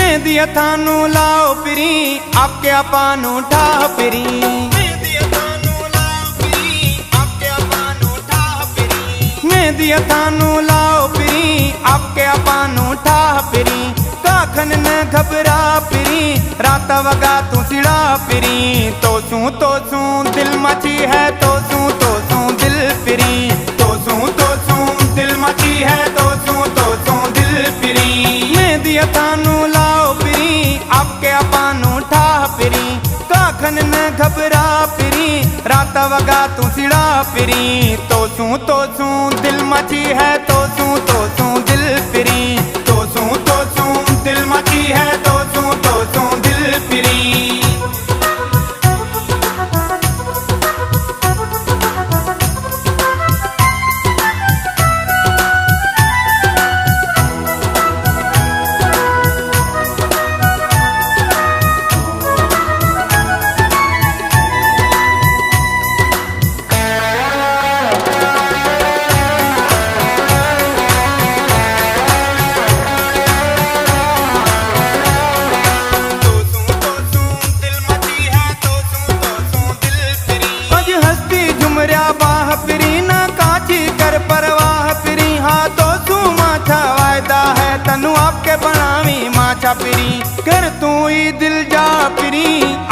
मेहंदी थानू लाओ पिरी आपके अपानू ठाह पिरी। मेहंदी थानू लाओ पिरी आपके अपानू ठाह पिरी। मेहंदी थानू लाओ पिरी आपके अपानू ठाह पिरी। काखन न घबरा पिरी रात वगा तू सिड़ा पिरी। तो सू दिल मची है तो सू दिल पिरी। तो सू दिल मची है तो सू दिल पिरी। मेहंदी थानू लाओ पिरी आपके अपानू ठाह पिरी। काखन न घबरा पिरी रात वगा तू सिड़ा पिरी। तो सू दिल मची है तो सू दिल पिरी। तो सू दिल मची है तो सू दिल पिरी। बाह पिरी ना काची कर परवाह पिरी। हाँ तो सू माछा वायदा है तनु आपके बनावी माछा पिरी। कर तू ही दिल जा पिरी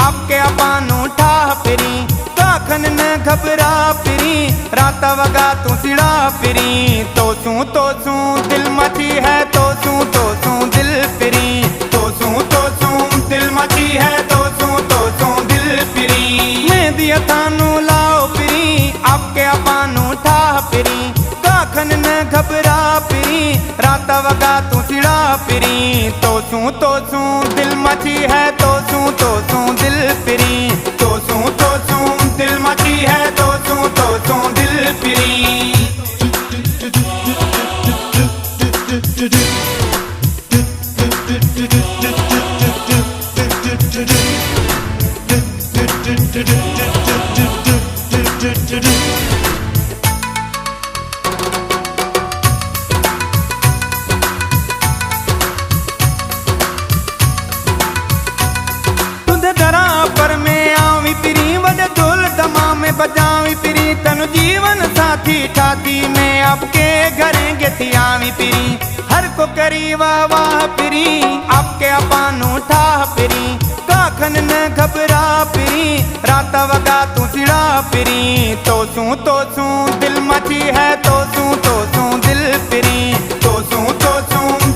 आपके अपानू ठाह पिरी। काखन न घबरा पिरी रात वगा तू सिड़ा पिरी। तो सू दिल मची है तो सू दिल पिरी। तो सू दिल मची है तो सू दिल पिरी। मेहंदी थानू लाओ पिरी आपके अपानू ठाह पिरी। काखन न घबरा पिरी रात वगा तू सिड़ा पिरी। तो सू दिल मची है तो सू दिल पिरी। तो सू दिल मची है तो सू दिल पिरी। पर में आवी पिरी वजह ढोल दमा में बजावी पिरी। तनु जीवन साथी ठाती में आपके घरें गेती आवी पिरी। हर को करी वाह पिरी आपके अपानू ठाह पिरी। काखन न घबरा पिरी रात वगा तू सिड़ा पिरी। तो सू दिल मची है तो सू दिल पिरी। तो सू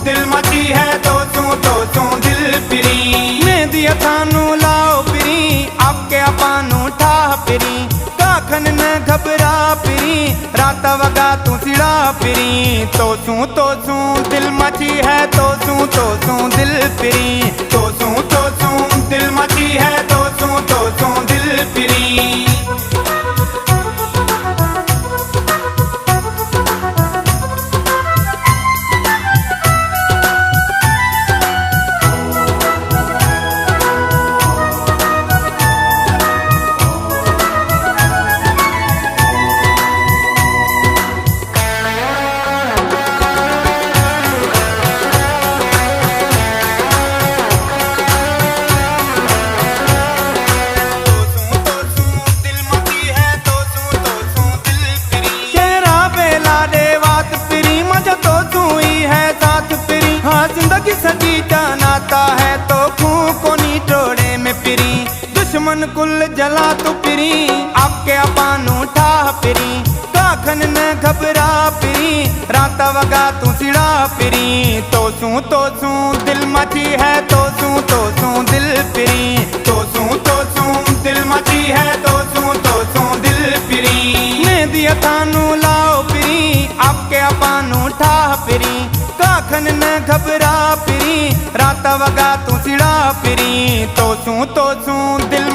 दिल मची है तो सू दिल पिरी। मेहंदी थानू लाओ पिरी आपके अपानू ठाह पिरी। काखन न घबरा पिरी रात वगा तू सिड़ा पिरी। तो सू दिल मची है तो सू दिल पिरी। तो सू दिल मची है तो सू दिल पिरी। हाँ जिंदगी सजी नाता है तो खूं को नी टोड़े में पिरी। दुश्मन कुल जला तू पिरी आपके अपानू ठाह पिरी। काखन न घबरा पिरी रात वगा तू सिड़ा पिरी। तो सू दिल मची है तो सू दिल पिरी। तो सू दिल मची है तो सू दिल पिरी। मेहंदी थानू लाओ पिरी आपके अपानू ठाह पिरी। काखन न घबरा पिरी रात वगा तू सिड़ा पिरी। तो सू दिल